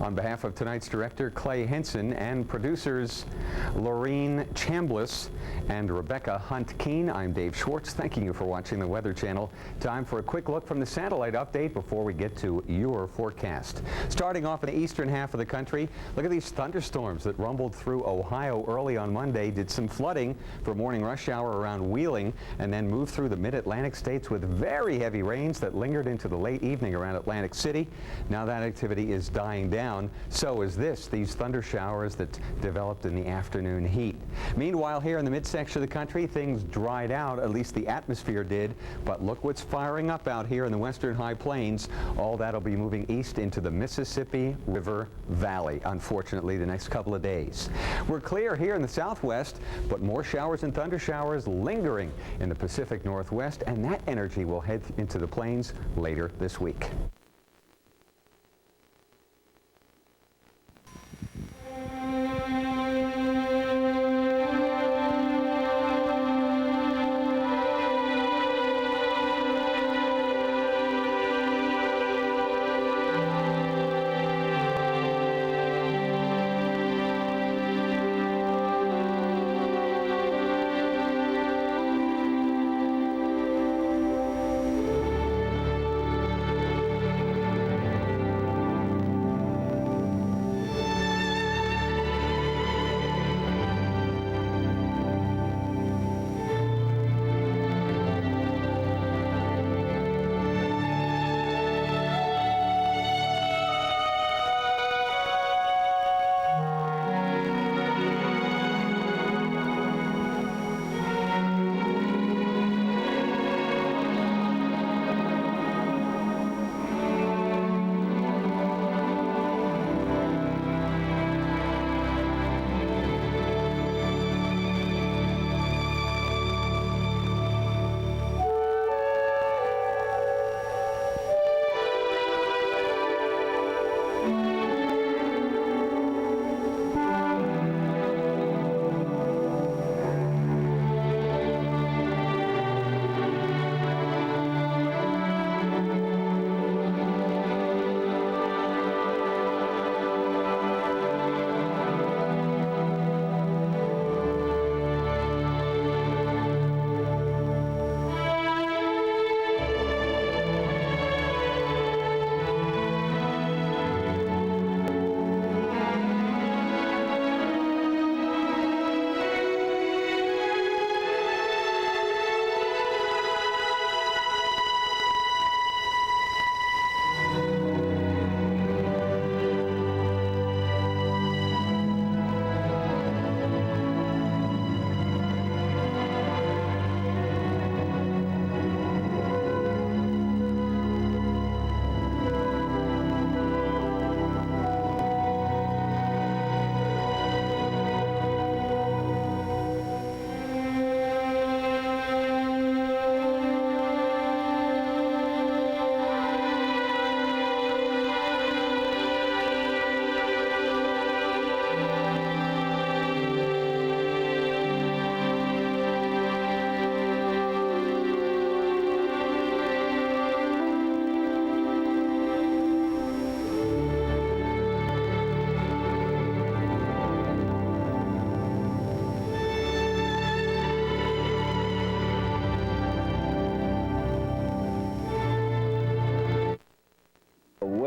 On behalf of tonight's director, Clay Henson, and producers Laureen Chambliss and Rebecca Hunt-Keene, I'm Dave Schwartz, thanking you for watching the Weather Channel. Time for a quick look from the satellite update before we get to your forecast. Starting off in the eastern half of the country, look at these thunderstorms that rumbled through Ohio early on Monday, did some flooding for morning rush hour around Wheeling, and then moved through the mid-Atlantic states with very heavy rains that lingered into the late evening around Atlantic City. Now that activity is dying down. So is these thunder showers that developed in the afternoon heat. Meanwhile, here in the midsection of the country, things dried out, at least the atmosphere did, but look what's firing up out here in the western high plains. All that'll be moving east into the Mississippi River Valley, unfortunately, the next couple of days. We're clear here in the southwest, but more showers and thunder showers lingering in the Pacific Northwest, and that energy will head into the plains later this week.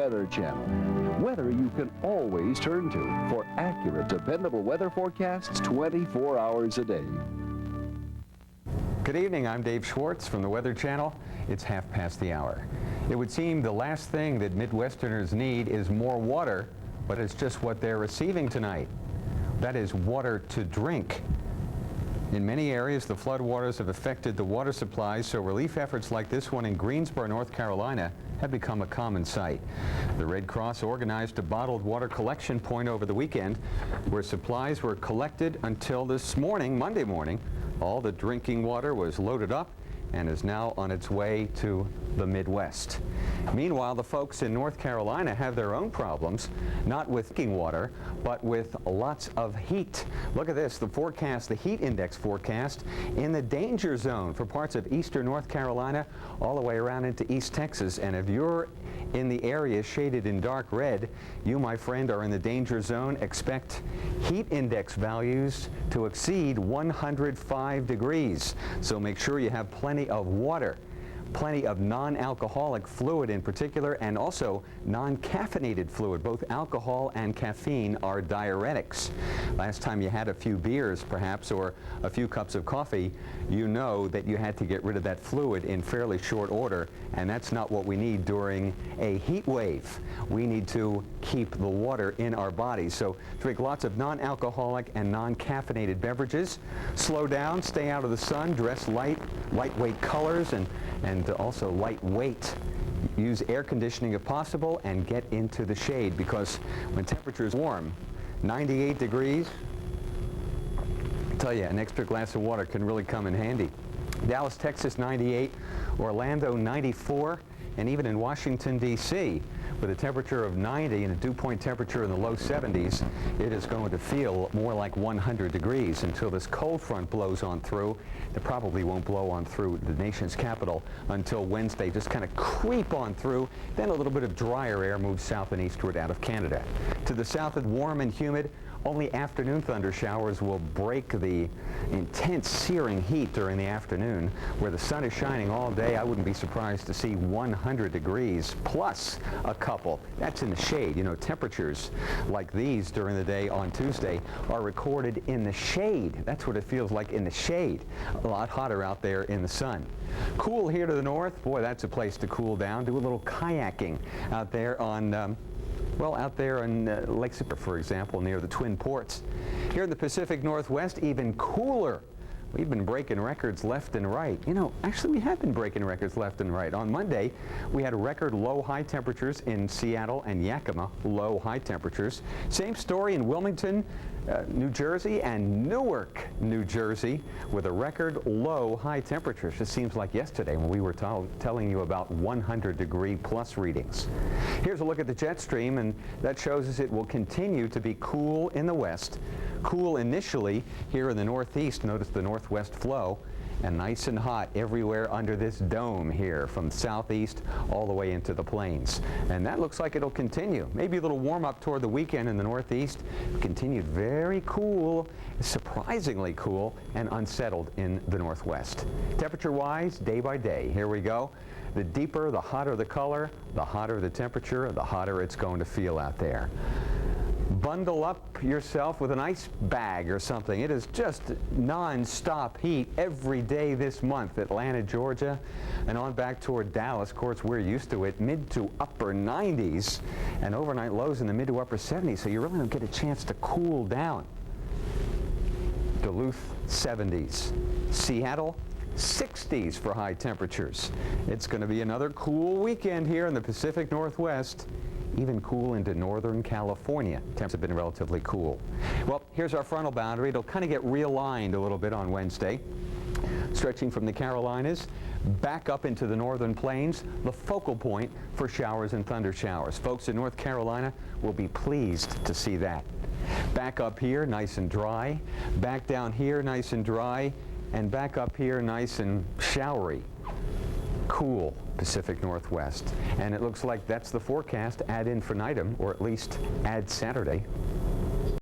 Weather Channel. Weather you can always turn to for accurate, dependable weather forecasts 24 hours a day. Good evening, I'm Dave Schwartz from the Weather Channel. It's 1:30. It would seem the last thing that Midwesterners need is more water, but it's just what they're receiving tonight. That is water to drink. In many areas, the floodwaters have affected the water supplies, so relief efforts like this one in Greensboro, North Carolina, have become a common sight. The Red Cross organized a bottled water collection point over the weekend where supplies were collected until this morning, Monday morning. All the drinking water was loaded up and is now on its way to the Midwest. Meanwhile, the folks in North Carolina have their own problems, not with drinking water, but with lots of heat. Look at this, the forecast, the heat index forecast in the danger zone for parts of eastern North Carolina all the way around into East Texas. And if you're in the area shaded in dark red, you, my friend, are in the danger zone. Expect heat index values to exceed 105 degrees. So make sure you have plenty of water, plenty of non-alcoholic fluid in particular, and also non-caffeinated fluid. Both alcohol and caffeine are diuretics. Last time you had a few beers, perhaps, or a few cups of coffee, you know that you had to get rid of that fluid in fairly short order, and that's not what we need during a heat wave. We need to keep the water in our bodies. So drink lots of non-alcoholic and non-caffeinated beverages. Slow down, stay out of the sun, dress lightweight colors, and also lightweight. Use air conditioning if possible, and get into the shade, because when temperatures warm, 98 degrees, I tell you, an extra glass of water can really come in handy. Dallas, Texas, 98, Orlando, 94, and even in Washington, D.C., with a temperature of 90 and a dew point temperature in the low 70s, it is going to feel more like 100 degrees until this cold front blows on through. It probably won't blow on through the nation's capital until Wednesday, just kind of creep on through. Then a little bit of drier air moves south and eastward out of Canada. To the south, it's warm and humid. Only afternoon thunder showers will break the intense searing heat during the afternoon. Where the sun is shining all day, I wouldn't be surprised to see 100 degrees plus a couple. That's in the shade. You know, temperatures like these during the day on Tuesday are recorded in the shade. That's what it feels like in the shade. A lot hotter out there in the sun. Cool here to the north. Boy, that's a place to cool down. Do a little kayaking out there on out there in Lake Superior, for example, near the Twin Ports. Here in the Pacific Northwest, even cooler. We've been breaking records left and right. You know, actually, we have been breaking records left and right. On Monday, we had record low-high temperatures in Seattle and Yakima, low-high temperatures. Same story in Wilmington, New Jersey, and Newark, New Jersey, with a record low-high temperatures. It seems like yesterday when we were telling you about 100-degree plus readings. Here's a look at the jet stream, and that shows us it will continue to be cool in the west. Cool initially here in the northeast. Notice the northwest flow, and nice and hot everywhere under this dome here from southeast all the way into the plains. And that looks like it'll continue. Maybe a little warm up toward the weekend in the northeast. Continued very cool, surprisingly cool, and unsettled in the northwest. Temperature-wise, day by day. Here we go. The deeper, the hotter the color, the hotter the temperature, the hotter it's going to feel out there. Bundle up yourself with an ice bag or something. It is just non-stop heat every day this month. Atlanta, Georgia, and on back toward Dallas. Of course, we're used to it. Mid to upper 90s and overnight lows in the mid to upper 70s, so you really don't get a chance to cool down. Duluth, 70s. Seattle, 60s for high temperatures. It's going to be another cool weekend here in the Pacific Northwest. Even cool into Northern California. Temps have been relatively cool. Well, here's our frontal boundary. It'll kind of get realigned a little bit on Wednesday, stretching from the Carolinas back up into the northern plains, the focal point for showers and thunder showers. Folks in North Carolina will be pleased to see that. Back up here, nice and dry. Back down here, nice and dry. And back up here, nice and showery. Cool Pacific Northwest. And it looks like that's the forecast ad infinitum, or at least ad Saturday.